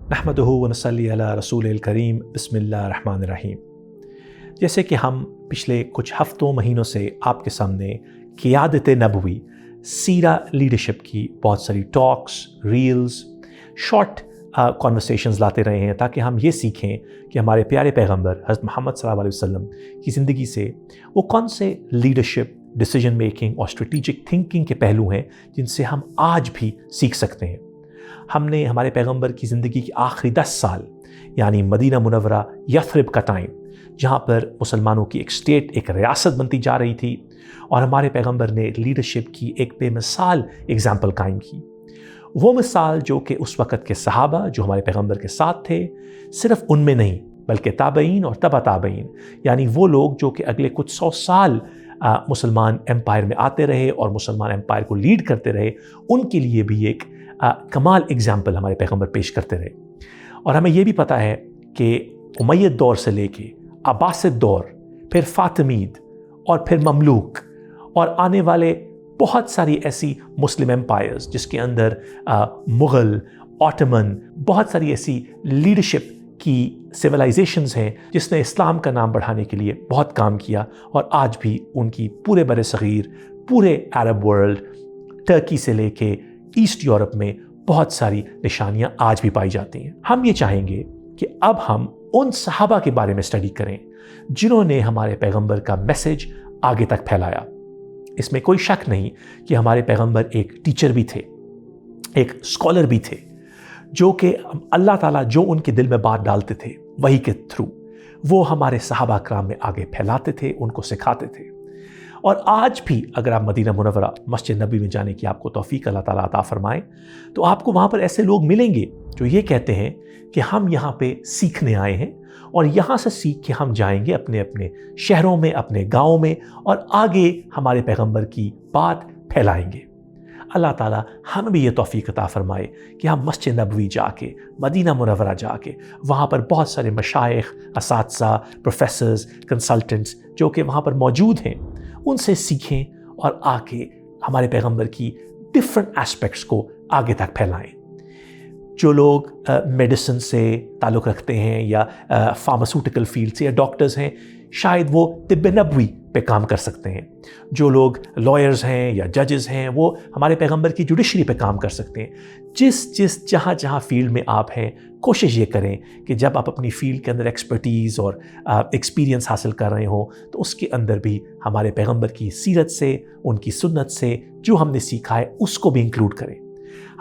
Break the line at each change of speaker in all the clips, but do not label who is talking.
نحمدہ و نصلی علی رسول الکریم بسم اللہ الرحمن الرحیم۔ جیسے کہ ہم پچھلے کچھ ہفتوں مہینوں سے آپ کے سامنے قیادت نبوی سیرہ لیڈرشپ کی بہت ساری ٹاکس، ریلز، شارٹ کانورسیشنز لاتے رہے ہیں تاکہ ہم یہ سیکھیں کہ ہمارے پیارے پیغمبر حضرت محمد صلی اللہ علیہ وسلم کی زندگی سے وہ کون سے لیڈرشپ، ڈیسیجن میکنگ اور اسٹریٹجک تھنکنگ کے پہلو ہیں جن سے ہم آج بھی سیکھ سکتے ہیں۔ ہم نے ہمارے پیغمبر کی زندگی کے آخری 10 سال یعنی مدینہ منورہ یثرب کا ٹائم، جہاں پر مسلمانوں کی ایک اسٹیٹ، ایک ریاست بنتی جا رہی تھی، اور ہمارے پیغمبر نے لیڈرشپ کی ایک بے مثال اگزامپل قائم کی۔ وہ مثال جو کہ اس وقت کے صحابہ جو ہمارے پیغمبر کے ساتھ تھے، صرف ان میں نہیں بلکہ تابعین اور تبع تابعین، یعنی وہ لوگ جو کہ اگلے کچھ 100 سال مسلمان امپائر میں آتے رہے اور مسلمان امپائر کو لیڈ کرتے رہے، ان کے لیے بھی ایک کمال اگزامپل ہمارے پیغمبر پیش کرتے رہے۔ اور ہمیں یہ بھی پتہ ہے کہ امید دور سے لے کے عباسد دور، پھر فاطمید اور پھر مملوک، اور آنے والے بہت ساری ایسی مسلم امپائرز جس کے اندر مغل، آٹمن، بہت ساری ایسی لیڈرشپ کی سویلائزیشنز ہیں جس نے اسلام کا نام بڑھانے کے لیے بہت کام کیا، اور آج بھی ان کی پورے بر صغیر، پورے عرب ورلڈ، ترکی سے لے کے ایسٹ یورپ میں بہت ساری نشانیاں آج بھی پائی جاتی ہیں۔ ہم یہ چاہیں گے کہ اب ہم ان صحابہ کے بارے میں اسٹڈی کریں جنہوں نے ہمارے پیغمبر کا میسج آگے تک پھیلایا۔ اس میں کوئی شک نہیں کہ ہمارے پیغمبر ایک ٹیچر بھی تھے، ایک اسکالر بھی تھے، جو کہ اللہ تعالیٰ جو ان کے دل میں بات ڈالتے تھے وہی کے تھرو وہ ہمارے صحابہ کرام میں آگے پھیلاتے تھے، ان کو سکھاتے تھے۔ اور آج بھی اگر آپ مدینہ منورہ مسجد نبی میں جانے کی آپ کو توفیق اللہ تعالیٰ عطا فرمائے تو آپ کو وہاں پر ایسے لوگ ملیں گے جو یہ کہتے ہیں کہ ہم یہاں پہ سیکھنے آئے ہیں، اور یہاں سے سیکھ کے ہم جائیں گے اپنے اپنے شہروں میں، اپنے گاؤں میں، اور آگے ہمارے پیغمبر کی بات پھیلائیں گے۔ اللہ تعالیٰ ہمیں بھی یہ توفیق عطا فرمائے کہ ہم مسجد نبوی جا کے، مدینہ منورہ جا کے، وہاں پر بہت سارے مشائخ، اساتذہ، پروفیسرز، کنسلٹنٹس جو کہ وہاں پر موجود ہیں، ان سے سیکھیں اور آ کے ہمارے پیغمبر کی ڈفرنٹ ایسپیکٹس کو آگے تک پھیلائیں۔ جو لوگ میڈیسن سے تعلق رکھتے ہیں یا فارماسیوٹیکل فیلڈ سے یا ڈاکٹرز ہیں، شاید وہ طب نبوی پہ کام کر سکتے ہیں۔ جو لوگ لائرز ہیں یا ججز ہیں، وہ ہمارے پیغمبر کی جوڈیشری پہ کام کر سکتے ہیں۔ جس جہاں فیلڈ میں آپ ہیں، کوشش یہ کریں کہ جب آپ اپنی فیلڈ کے اندر ایکسپرٹیز اور ایکسپیرینس حاصل کر رہے ہوں تو اس کے اندر بھی ہمارے پیغمبر کی سیرت سے، ان کی سنت سے جو ہم نے سیکھا ہے اس کو بھی انکلوڈ کریں۔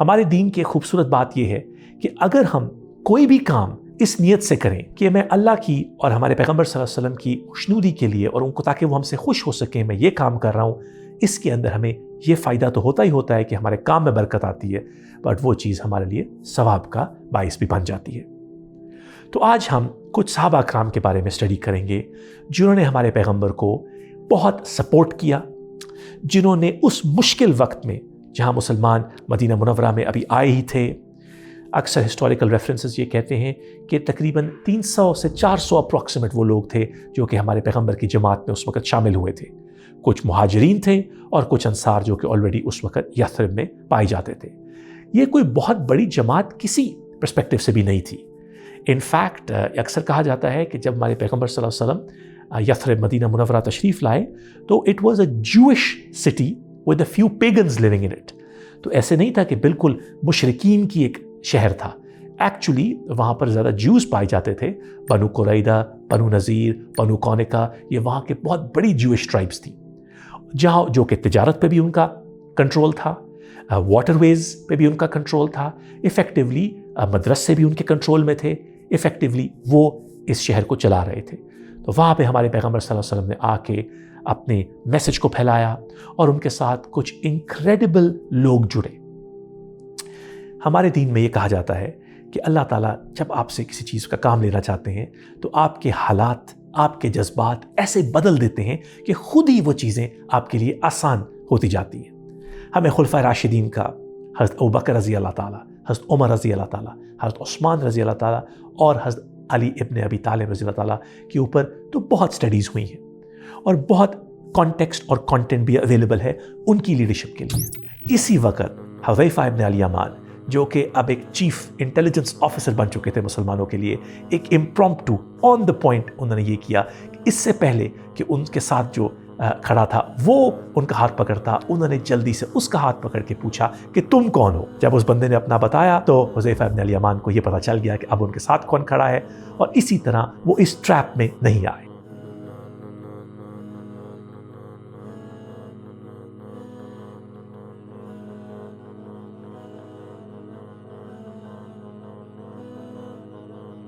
ہمارے دین کی خوبصورت بات یہ ہے کہ اگر ہم کوئی بھی کام اس نیت سے کریں کہ میں اللہ کی اور ہمارے پیغمبر صلی اللہ علیہ وسلم کی خوشنودی کے لیے اور ان کو تاکہ وہ ہم سے خوش ہو سکیں میں یہ کام کر رہا ہوں، اس کے اندر ہمیں یہ فائدہ تو ہوتا ہی ہوتا ہے کہ ہمارے کام میں برکت آتی ہے، بٹ وہ چیز ہمارے لیے ثواب کا باعث بھی بن جاتی ہے۔ تو آج ہم کچھ صحابہ کرام کے بارے میں اسٹڈی کریں گے جنہوں نے ہمارے پیغمبر کو بہت سپورٹ کیا، جنہوں نے اس مشکل وقت میں جہاں مسلمان مدینہ منورہ میں ابھی آئے ہی تھے، اکثر ہسٹوریکل ریفرنسز یہ کہتے ہیں کہ تقریباً 300 سے 400 اپروکسیمیٹ وہ لوگ تھے جو کہ ہمارے پیغمبر کی جماعت میں اس وقت شامل ہوئے تھے۔ کچھ مہاجرین تھے اور کچھ انصار جو کہ آلریڈی اس وقت یثرب میں پائے جاتے تھے۔ یہ کوئی بہت بڑی جماعت کسی پرسپیکٹیو سے بھی نہیں تھی۔ انفیکٹ اکثر کہا جاتا ہے کہ جب ہمارے پیغمبر صلی اللہ علیہ وسلم یثرب مدینہ منورہ تشریف لائے تو it was a Jewish city with a few pagans living in it. تو ایسے نہیں تھا کہ بالکل مشرکین کی ایک شہر تھا، ایکچولی وہاں پر زیادہ جوز پائے جاتے تھے۔ بنو قریظہ، بنو نذیر، بنو قونقہ، یہ وہاں کے بہت بڑی جوئش ٹرائبس تھیں، جہاں جو کہ تجارت پہ بھی ان کا کنٹرول تھا، واٹر ویز پہ بھی ان کا کنٹرول تھا، ایفیکٹیولی مدرسے بھی ان کے کنٹرول میں تھے، ایفیکٹیولی وہ اس شہر کو چلا رہے تھے۔ تو وہاں پہ ہمارے پیغمبر صلی اللہ علیہ وسلم نے آ کے اپنے میسج کو پھیلایا اور ان کے ساتھ کچھ انکریڈیبل لوگ جڑے۔ ہمارے دین میں یہ کہا جاتا ہے کہ اللہ تعالیٰ جب آپ سے کسی چیز کا کام لینا چاہتے ہیں تو آپ کے حالات، آپ کے جذبات ایسے بدل دیتے ہیں کہ خود ہی وہ چیزیں آپ کے لیے آسان ہوتی جاتی ہیں۔ ہمیں خلفائے راشدین کا، حضرت ابوبکر رضی اللہ تعالیٰ، حضرت عمر رضی اللہ تعالیٰ، حضرت عثمان رضی اللہ تعالیٰ اور حضرت علی ابن ابی طالب رضی اللہ تعالیٰ کے اوپر تو بہت سٹڈیز ہوئی ہیں، اور بہت کانٹیکسٹ اور کانٹینٹ بھی اویلیبل ہے ان کی لیڈرشپ کے لیے۔ اسی وقت حذیفہ ابن الیمان جو کہ اب ایک چیف انٹیلیجنس آفیسر بن چکے تھے مسلمانوں کے لیے، ایک امپرومپٹو آن دا پوائنٹ انہوں نے یہ کیا کہ اس سے پہلے کہ ان کے ساتھ جو کھڑا تھا وہ ان کا ہاتھ پکڑتا، انہوں نے جلدی سے اس کا ہاتھ پکڑ کے پوچھا کہ تم کون ہو؟ جب اس بندے نے اپنا بتایا تو حذیفہ ابن الیمان کو یہ پتہ چل گیا کہ اب ان کے ساتھ کون کھڑا ہے، اور اسی طرح وہ اس ٹریپ میں نہیں آئے۔